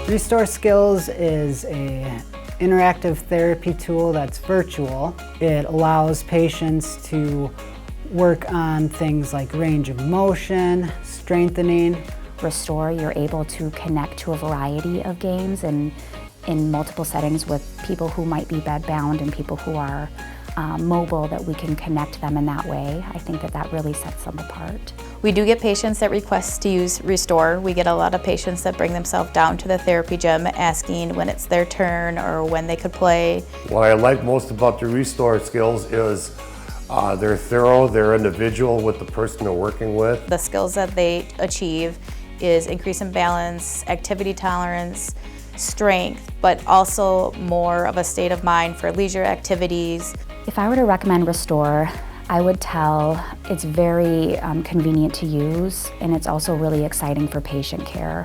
Restore Skills is an interactive therapy tool that's virtual. It allows patients to work on things like range of motion, strengthening. Restore, you're able to connect to a variety of games and in multiple settings with people who might be bedbound and people who are mobile, that we can connect them in that way. I think that that really sets them apart. We do get patients that request to use Restore. We get a lot of patients that bring themselves down to the therapy gym asking when it's their turn or when they could play. What I like most about the Restore Skills is they're thorough, they're individual with the person they're working with. The skills that they achieve is increase in balance, activity tolerance, strength, but also more of a state of mind for leisure activities. If I were to recommend Restore, I would tell it's very convenient to use, and it's also really exciting for patient care.